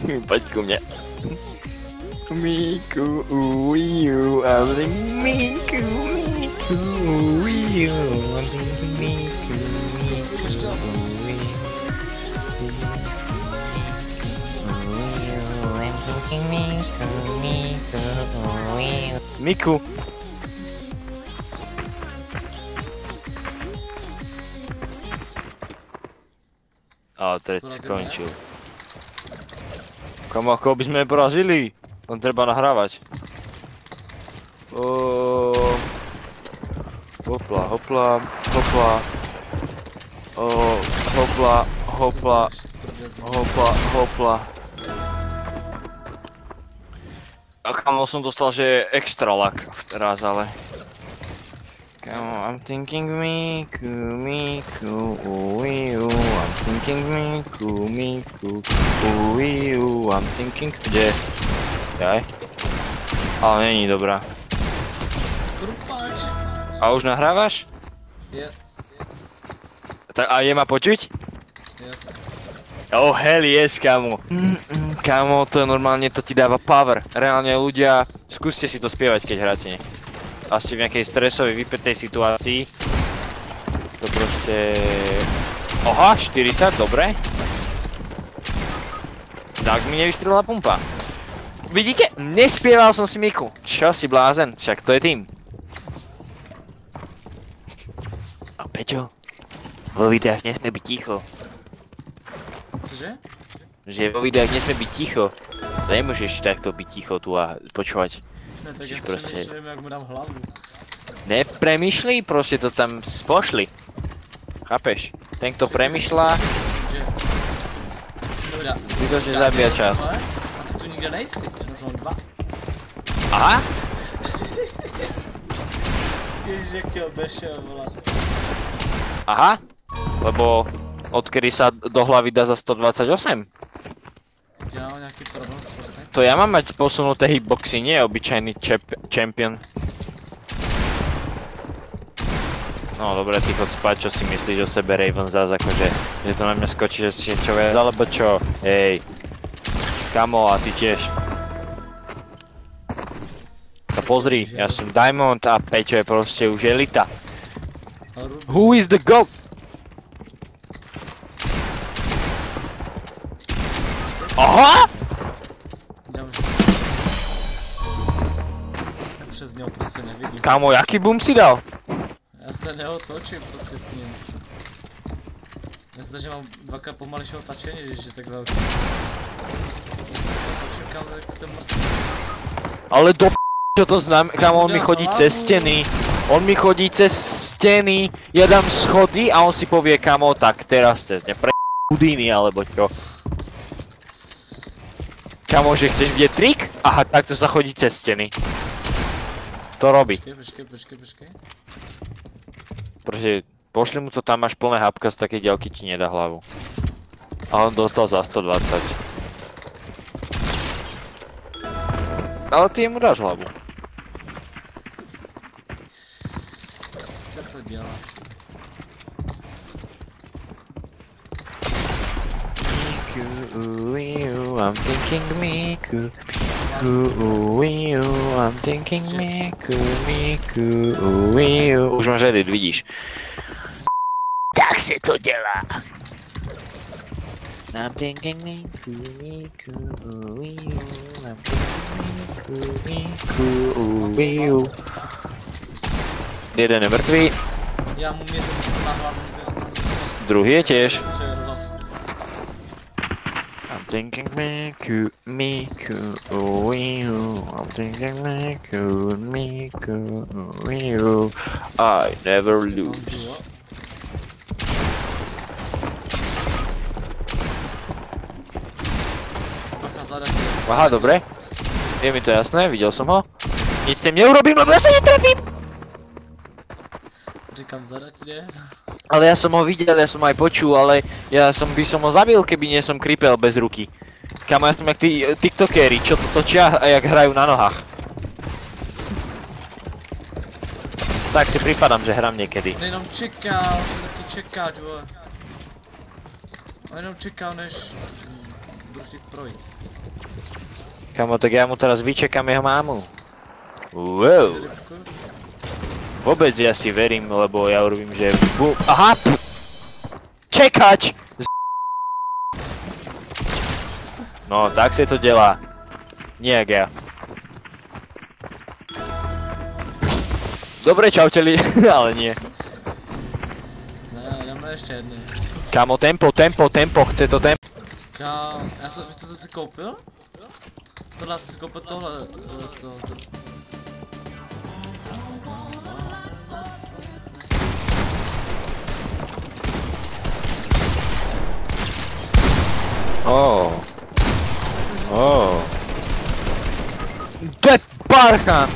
Poď ku mne. Miku, uju, I'm thinking Miku, Miku, uju, I'm thinking Miku, Miku, uju. I'm thinking Miku, Miku, uju. Miku. A teď skončil. Kam ako by sme porazili? Len treba nahrávať. Hopla, hopla, hopla. Hopla, hopla, hopla, hopla. A kamo som dostal, že je extra lak teraz, ale... I'm thinking Miku, Miku, uju, I'm thinking Miku, Miku, uju, I'm thinking... Kde? Jaj? Ale není dobrá. A už nahrávaš? Yes. A je ma počuť? Yes. Oh hell yes, kamo. Kamo, to je normálne, to ti dáva power. Reálne ľudia, skúste si to spievať, keď hráte. Asi v nejakej stresovej, vypätej situácii. To proste... Oha, 40, dobre. Tak mi nevystrelila pumpa. Vidíte? Nespieval som si Miku. Čo si blázen? Však to je tým. A Peťo, vo videách nesmie byť ticho. Cože? Že vo videách nesmie byť ticho. Nemôžeš takto byť ticho tu a počúvať. Ne, tak ja Proste... přemýšlím, jak mu dám hlavu. Nepremýšľi, proste to tam spošli. Chápeš? Ten, kto premýšľa... Dobrá. Zbytočne zabíja čas. A ty tu nikde nejsi, jenom mám dva. Aha? Ježiš, jak tě obešel, volat. Aha? Lebo odkedy sa do hlavy dá za 128? Ja mám nejaký problém s Fortnite. To ja mám mať posunuté hitboxy, nie obyčajný champion. No dobre, ty chod spať, čo si myslíš o sebe Raven zás, akože, že to na mňa skočí, že si čo viac, alebo čo? Hej. Kamo, a ty tiež. Sa pozri, ja som Diamond a Peťo je proste už elita. Who is the GOAT? Aha! Ja přes něho prostě nevidím. Kámo, jaký boom si dal? Já se neotočím prostě s ním. Já se že mám dvakrát pomalejšího tačení, když je tak velký. Otočím kam, tak jsem mrtvý. Ale do čo to znamená? Kámo, on mi chodí cez steny. On mi chodí cez steny. Ja dám schody a on si povie, kámo, tak teraz cez ne Houdini alebo čo. Kámo, že chceš vidieť trik? Aha, takto sa chodí cez steny. To robí. Počkej. Proste, pošli mu to tam, až plné hápka, z takej ďalky ti nedá hlavu. A on dostal za 120. Ale ty jemu dáš hlavu. Co to dělá? I'm thinking Miku, I'm thinking Miku. Už máš edit, vidíš. Tak se to dělá. I'm thinking Miku, I'm thinking Miku. Jeden je mrtvý. Já mu měřím na hlavu. Druhý je tiež. Střelno. I'm thinking Miku. I'm thinking Miku. I never lose. Aha, dobre. Je mi to jasné, videl som ho. Nič s tým neurobím, lebo ja sa netrafím! Říkám zadatne. Ale ja som ho videl, ja som aj počul, ale ja by som ho zabil, keby nie som kripel bez ruky. Kamo, ja som jak tí tiktokéri, čo to točia a jak hrajú na nohách. Tak si pripadám, že hrám niekedy. On jenom čekal, taky čekáš, vole. On jenom čekal, než budu chtít projít. Kamo, tak ja mu teraz vyčekám jeho mámu. Wow. Rybku. Vôbec ja si verím, lebo ja urobím, že aha! Čekať! No, tak sa to delá. Nijak ja. Dobre, čauteli, ale nie. Ne, jdeme ještě jedný. Kamo, tempo, chce to tempo. Kámo, víš co jsem si koupil? Tohle jsem si koupil tohle, To je parchan!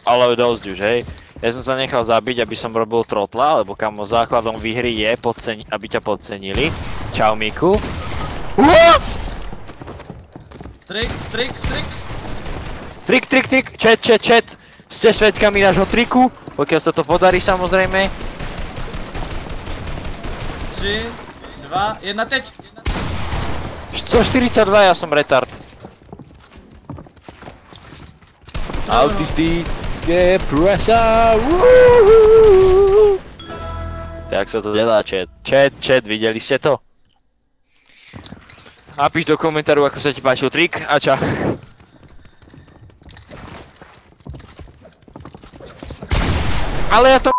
Ale dosť už, hej. Ja som sa nechal zabiť, aby som robil trotla, lebo kamo základom výhry je, aby ťa podcenili. Čau, Miku. Trik. Trik. Chat. Ste svedkami nášho triku, pokiaľ sa to podarí samozrejme. 3, 2, 1, teď! 142, ja som retard. Autistické presa. Tak sa to delá, chat. Chat, videli ste to? Napíš do komentáru, ako sa ti páčil trik a čau. Ale ja to...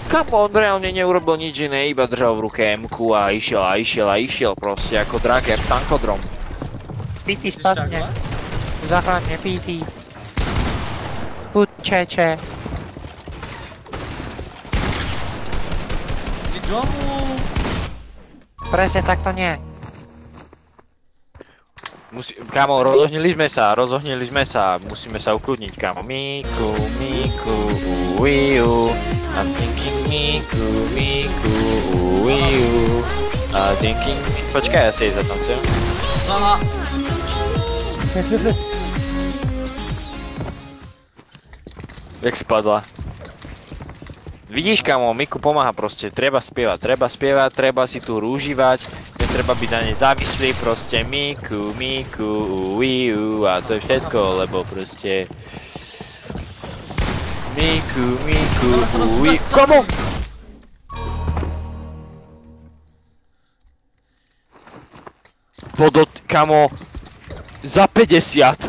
Kamo, on reálne neurobil nič iné, iba držal v ruke M-ku a išiel proste ako drak, jak tankodrom. Pity, spadne. Zachráňme, Pity. Buď čeče. Jdi domů! Presne takto nie. Kámo, rozohnili sme sa, musíme sa ukludniť, kámo. Miku, uiu, I'm thinking Miku, uiu, I'm thinking... Počkaj, ja si jej zatancujem. Slava! Jak spadla. Vidíš, kámo, Miku pomáha proste, treba spievať, treba si tu hru užívať. Treba byť na nej závislý, proste Miku, uiu a to je všetko, lebo proste... Miku, uiu... Komu? Kamo... Za 50!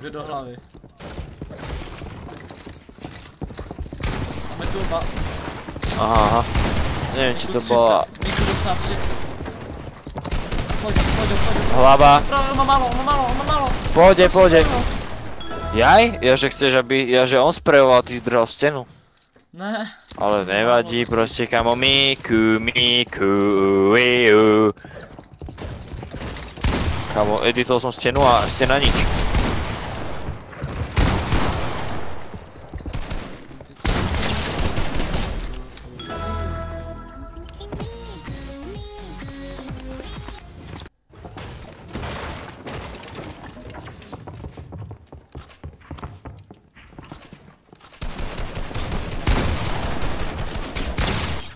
Jde do hlavy. Máme tu oba. Aha. Neviem, či to bola... Miku dostal 30. Pojď. Hlava. Má málo. Pôjde. Jaj? Že on sprejoval, ty zdrhal stenu. Ne. Ale nevadí, proste kamo, Miku, uiu. Kamo, editol som stenu a stena nič.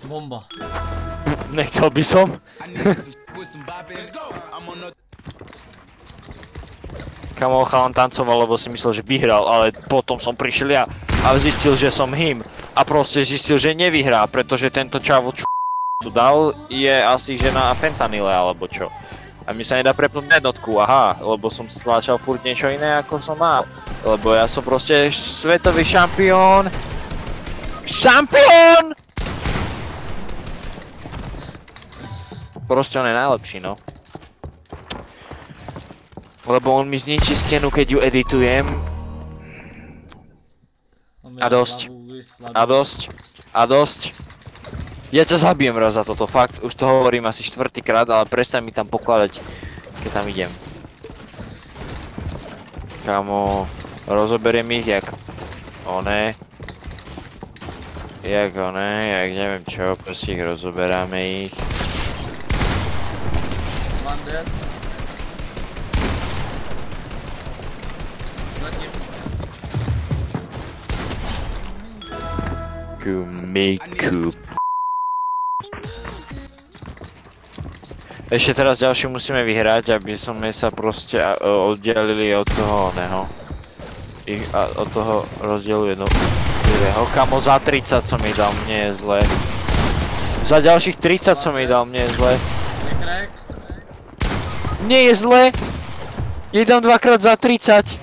Bomba. Nechcel by som. Kamo, chalan tancoval, lebo si myslel, že vyhral, ale potom som prišiel ja a zistil, že som him. A proste zistil, že nevyhrá, pretože tento čavo tu dal je asi že na fentanyle alebo čo. A mi sa nedá prepnúť na jednotku, aha, lebo som stláčal furt niečo iné ako som mal. Lebo ja som proste svetový šampión. Šampión! Proste on je najlepší, no. Lebo on mi zničí stenu, keď ju editujem. A dosť. Ja ťa zabijem raz za toto, fakt. Už to hovorím asi 4. krát, ale prestaň mi tam pokladať, keď tam idem. Kamo, rozoberiem ich jak jak neviem čo, proste ich rozoberáme ich. Miku. Ešte teraz ďalšiu musíme vyhrať, aby sme sa proste oddelili od toho oného. Od toho rozdielu jednotlivého. Kamo, za 30 som mi dal, mne je zle. Za ďalších 30 som mi dal, mne je zle. Mne je zle! Je dám dvakrát za 30.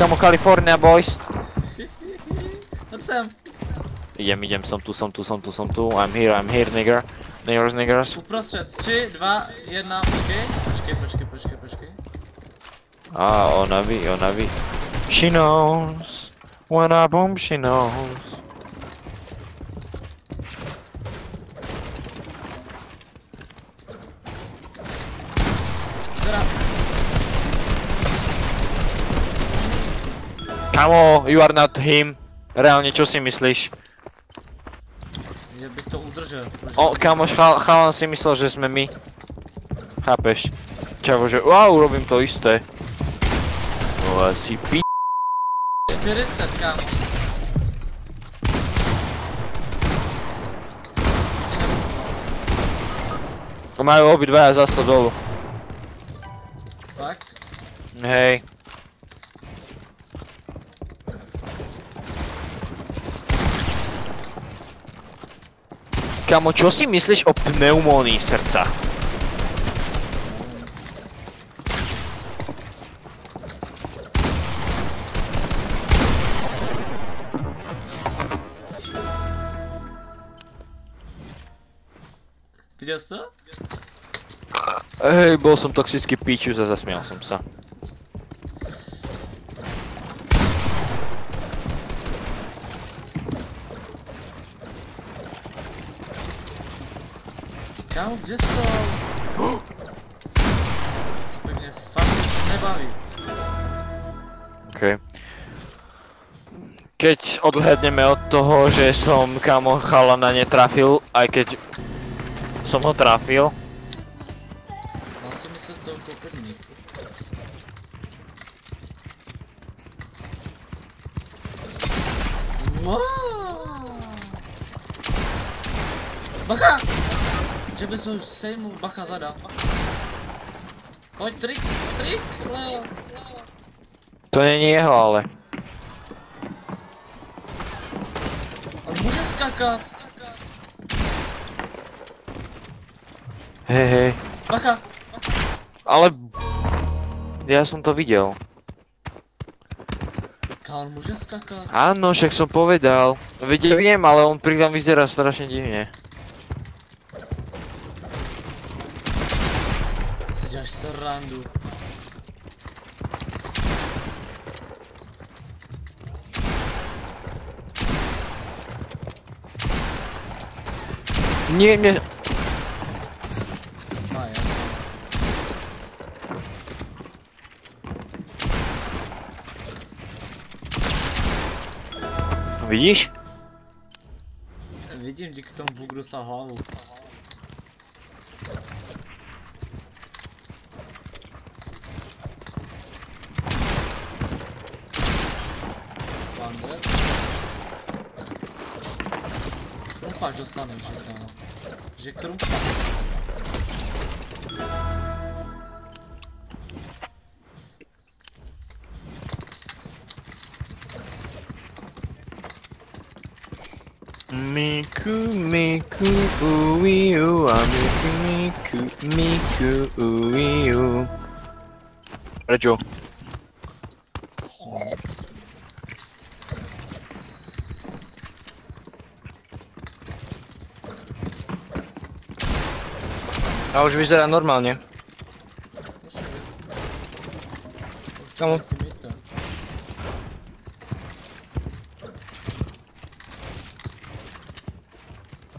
Kamo, California boys. Poď sem. Idem, som tu. I'm here, nigger. Niggers. Uprostřed, 3, 2, 1, počkej. Ona ví. She knows. When I boom, she knows. Kamo, you are not him. Reálne, čo si myslíš? Ja bych to udržel. Kamoš, chalan si myslel, že sme my. Chápeš? Čavo, že urobím to isté. No asi 40, kámo. Majú obidvaja za 100 dolu. Fakt? Hej. Kamo, čo si myslíš o pneumónii srdca? Videl si to? Hej, bol som toxický píčus a zasmial som sa. Kámo, kde si to? Pekne fakt nebaví. Okej. Keď odhľadneme od toho, že som kámo chalana netrafil, aj keď som ho trafil. Mal som myslel toho koperníku. Bacha! Že by som už sejmul bacha zadal. Poď trik, Leo. To není jeho, ale. On môže skakať. Hej. Bacha! Ale... Ja som to videl. On môže skakať. Áno, však som povedal. Veď viem, ale on pritom vyzerá strašne divne. Si ďaš srandu. Nie, mne... Vidíš? Vidím, díky tomu bugru sa hlavu. Wander. Krumpáč dostaneš, že kámo. Že krumpáč. Miku, uiu, a miku, uiu. Prečo? A už vyzerá normálne. Kamo?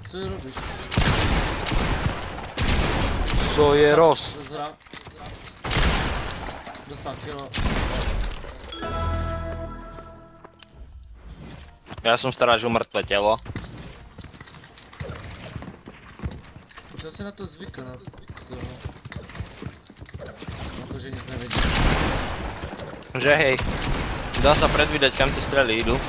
Co robíš? Co je roz? Dostal kilo. Ja som strážil mŕtve telo. Musel si na to zvyknúť. Na to, že nic nevedí. Že hej, dá sa predvídať, kam tie strely idú.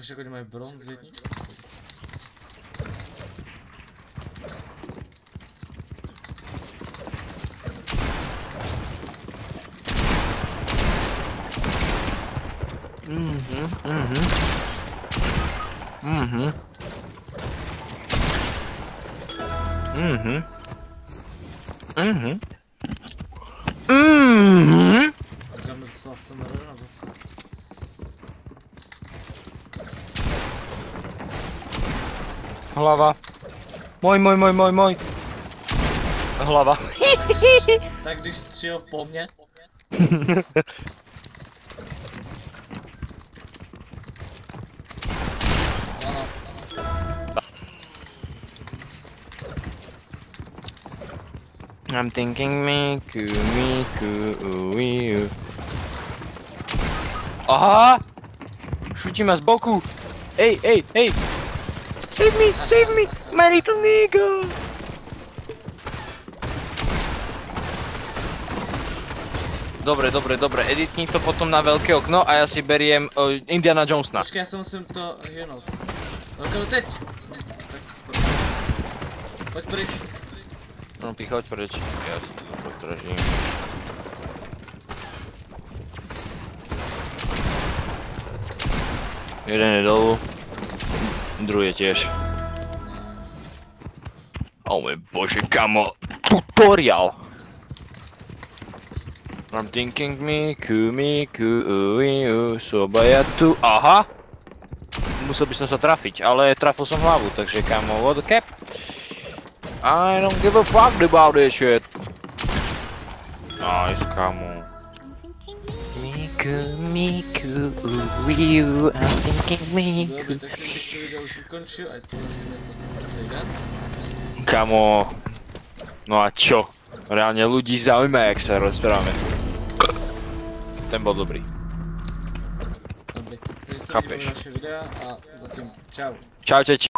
Počkej, oni mají bronz jedničku. Jdeme zase na rada, nebo co? Hlava. Môj. Hlava. Tak když střílel po mně. Ano. I'm thinking Miku, uiu. Aha! Šutí ma z boku! Ej! Save me! My little nigga! Dobre, editni to potom na veľké okno a ja si beriem Indiana Jonesna. Počkej, já se musím to hynout. No teď! Pojď pryč. No ty choď preč, ja si to potražím. Jeden je dolu, druhý je tiež. O môj bože, kamo, tutoriál! I'm thinking Miku, uiu, sobaja tu, aha! Musel by som sa trafiť, ale trafil som hlavu, takže kamo, what the cap? I don't give a fuck about this shit. Nice, kamo. Miku, uiu, I'm thinking Miku. Dobře, tak bych to video už ukončil, ať to asi dneska sejde. Kamo, no a čo? Reálne ľudí zaujíma, jak sa rozprávame. Ten bol dobrý. Dobrý, takže se Chápeš. vidíme v dalším videa a zatím čau. Čaute.